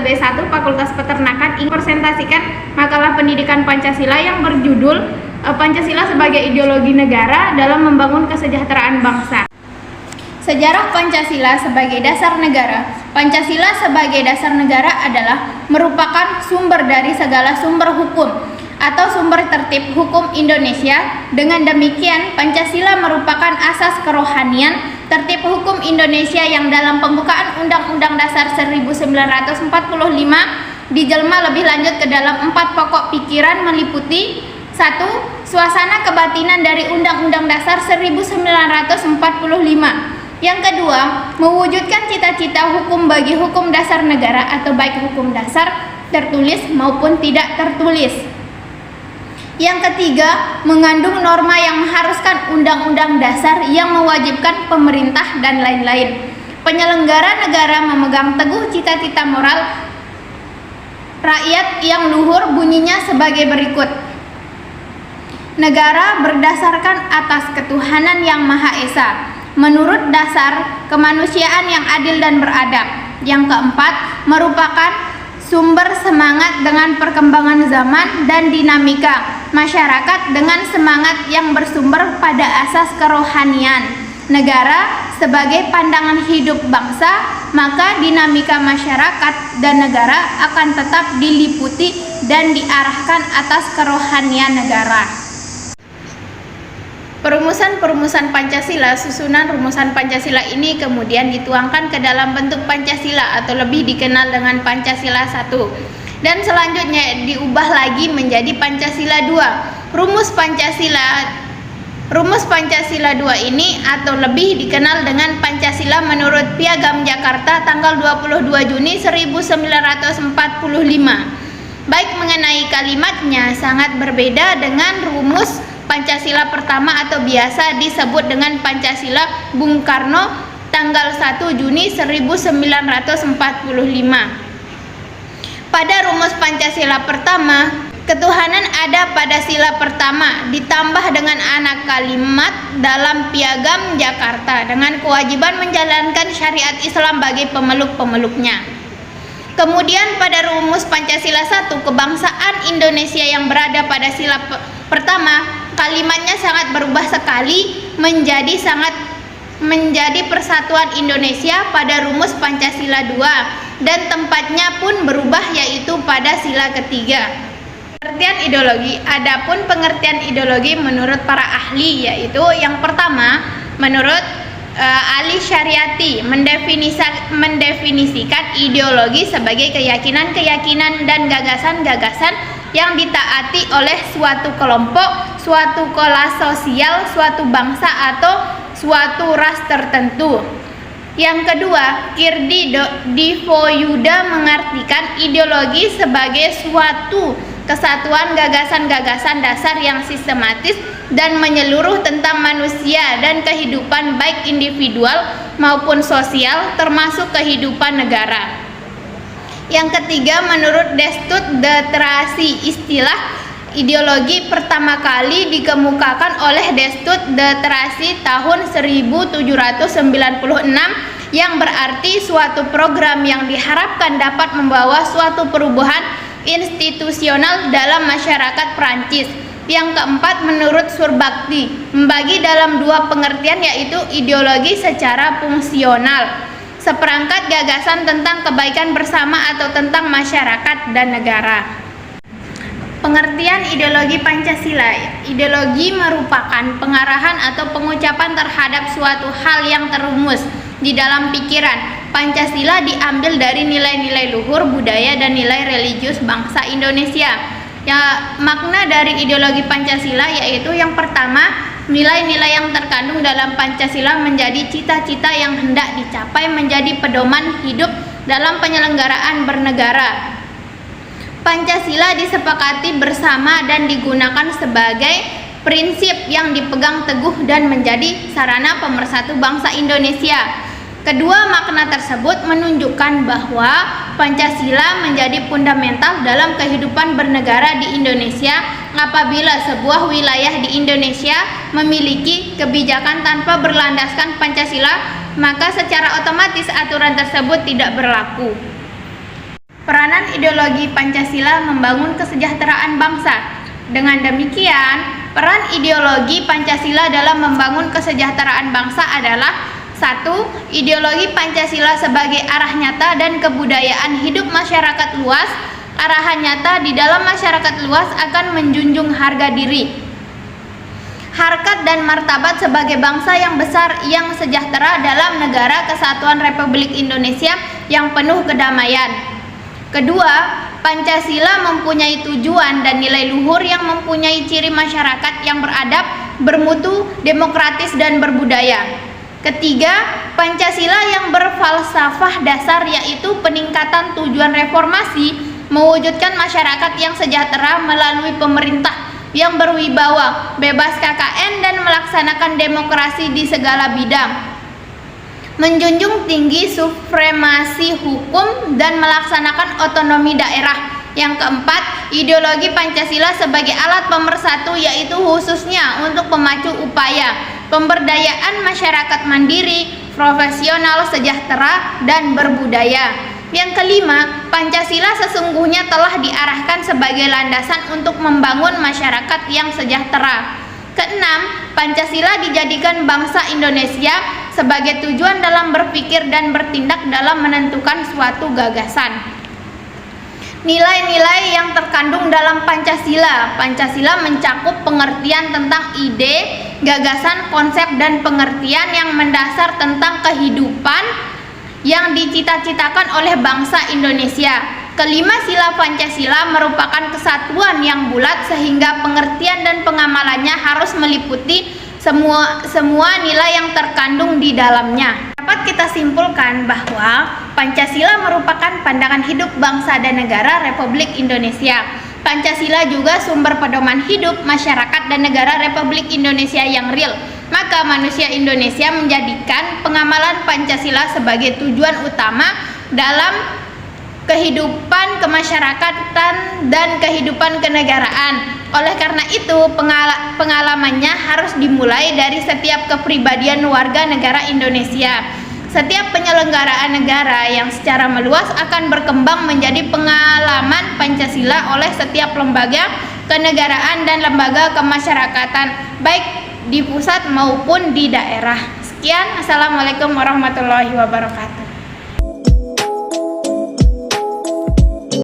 S1 B1 Fakultas Peternakan ingin presentasikan makalah pendidikan Pancasila yang berjudul Pancasila sebagai Ideologi Negara dalam Membangun Kesejahteraan Bangsa. Sejarah Pancasila sebagai dasar negara. Pancasila sebagai dasar negara adalah merupakan sumber dari segala sumber hukum atau sumber tertib hukum Indonesia. Dengan demikian, Pancasila merupakan asas kerohanian tertib hukum Indonesia yang dalam pembukaan Undang-Undang Dasar 1945 dijelma lebih lanjut ke dalam 4 pokok pikiran meliputi 1. Suasana kebatinan dari Undang-Undang Dasar 1945. Yang kedua, mewujudkan cita-cita hukum bagi hukum dasar negara atau baik hukum dasar tertulis maupun tidak tertulis. Yang ketiga, mengandung norma yang mengharuskan undang-undang dasar yang mewajibkan pemerintah dan lain-lain. Penyelenggara negara memegang teguh cita-cita moral rakyat yang luhur, bunyinya sebagai berikut. Negara berdasarkan atas ketuhanan yang Maha Esa, menurut dasar kemanusiaan yang adil dan beradab. Yang keempat, merupakan sumber semangat dengan perkembangan zaman dan dinamika masyarakat dengan semangat yang bersumber pada asas kerohanian negara sebagai pandangan hidup bangsa, maka dinamika masyarakat dan negara akan tetap diliputi dan diarahkan atas kerohanian negara. Perumusan Pancasila. Susunan rumusan Pancasila ini kemudian dituangkan ke dalam bentuk Pancasila atau lebih dikenal dengan Pancasila 1, dan selanjutnya diubah lagi menjadi Pancasila 2. Rumus Pancasila 2 ini atau lebih dikenal dengan Pancasila menurut Piagam Jakarta tanggal 22 Juni 1945. Baik mengenai kalimatnya sangat berbeda dengan rumus Pancasila pertama atau biasa disebut dengan Pancasila Bung Karno tanggal 1 Juni 1945. Pada rumus Pancasila pertama, ketuhanan ada pada sila pertama ditambah dengan anak kalimat dalam Piagam Jakarta dengan kewajiban menjalankan syariat Islam bagi pemeluk-pemeluknya. Kemudian pada rumus Pancasila 1, kebangsaan Indonesia yang berada pada sila pertama, kalimatnya sangat berubah sekali menjadi Persatuan Indonesia pada rumus Pancasila 2, dan tempatnya pun berubah yaitu pada sila ketiga. Pengertian ideologi. Adapun pengertian ideologi menurut para ahli yaitu yang pertama, menurut Ali Syariati mendefinisikan ideologi sebagai keyakinan-keyakinan dan gagasan-gagasan yang ditaati oleh suatu kelompok, suatu kelas sosial, suatu bangsa atau suatu ras tertentu. Yang kedua, Kirti Divoyuda mengartikan ideologi sebagai suatu kesatuan gagasan-gagasan dasar yang sistematis dan menyeluruh tentang manusia dan kehidupan baik individual maupun sosial termasuk kehidupan negara. Yang ketiga, menurut Destutt de Tracy, istilah ideologi pertama kali dikemukakan oleh Destutt de Tracy tahun 1796 yang berarti suatu program yang diharapkan dapat membawa suatu perubahan institusional dalam masyarakat Prancis. Yang keempat, menurut Surbakti, membagi dalam 2 pengertian yaitu ideologi secara fungsional, seperangkat gagasan tentang kebaikan bersama atau tentang masyarakat dan negara. Pengertian ideologi Pancasila. Ideologi merupakan pengarahan atau pengucapan terhadap suatu hal yang terumus di dalam pikiran. Pancasila diambil dari nilai-nilai luhur budaya dan nilai religius bangsa Indonesia. Ya, makna dari ideologi Pancasila yaitu yang pertama, nilai-nilai yang terkandung dalam Pancasila menjadi cita-cita yang hendak dicapai menjadi pedoman hidup dalam penyelenggaraan bernegara. Pancasila disepakati bersama dan digunakan sebagai prinsip yang dipegang teguh dan menjadi sarana pemersatu bangsa Indonesia. Kedua makna tersebut menunjukkan bahwa Pancasila menjadi fundamental dalam kehidupan bernegara di Indonesia. Apabila sebuah wilayah di Indonesia memiliki kebijakan tanpa berlandaskan Pancasila, maka secara otomatis aturan tersebut tidak berlaku. Peranan ideologi Pancasila membangun kesejahteraan bangsa. Dengan demikian, peran ideologi Pancasila dalam membangun kesejahteraan bangsa adalah: 1. Ideologi Pancasila sebagai arah nyata dan kebudayaan hidup masyarakat luas. Arahan nyata di dalam masyarakat luas akan menjunjung harga diri, harkat dan martabat sebagai bangsa yang besar yang sejahtera dalam negara kesatuan Republik Indonesia yang penuh kedamaian. Kedua, Pancasila mempunyai tujuan dan nilai luhur yang mempunyai ciri masyarakat yang beradab, bermutu, demokratis, dan berbudaya. Ketiga, Pancasila yang berfalsafah dasar yaitu peningkatan tujuan reformasi, mewujudkan masyarakat yang sejahtera melalui pemerintah yang berwibawa, bebas KKN, dan melaksanakan demokrasi di segala bidang. Menjunjung tinggi supremasi hukum dan melaksanakan otonomi daerah. Yang keempat, ideologi Pancasila sebagai alat pemersatu yaitu khususnya untuk pemacu upaya pemberdayaan masyarakat mandiri, profesional, sejahtera, dan berbudaya. Yang kelima, Pancasila sesungguhnya telah diarahkan sebagai landasan untuk membangun masyarakat yang sejahtera. Keenam, Pancasila dijadikan bangsa Indonesia sebagai tujuan dalam berpikir dan bertindak dalam menentukan suatu gagasan. Nilai-nilai yang terkandung dalam Pancasila. Pancasila mencakup pengertian tentang ide, gagasan, konsep, dan pengertian yang mendasar tentang kehidupan yang dicita-citakan oleh bangsa Indonesia. Kelima sila Pancasila merupakan kesatuan yang bulat sehingga pengertian dan pengamalannya harus meliputi semua nilai yang terkandung di dalamnya. Dapat kita simpulkan bahwa Pancasila merupakan pandangan hidup bangsa dan negara Republik Indonesia. Pancasila juga sumber pedoman hidup masyarakat dan negara Republik Indonesia yang real. Maka manusia Indonesia menjadikan pengamalan Pancasila sebagai tujuan utama dalam kehidupan kemasyarakatan dan kehidupan kenegaraan. Oleh karena itu, pengalamannya harus dimulai dari setiap kepribadian warga negara Indonesia. Setiap penyelenggaraan negara yang secara meluas akan berkembang menjadi pengalaman Pancasila oleh setiap lembaga kenegaraan dan lembaga kemasyarakatan, baik di pusat maupun di daerah. Sekian, Assalamualaikum warahmatullahi wabarakatuh.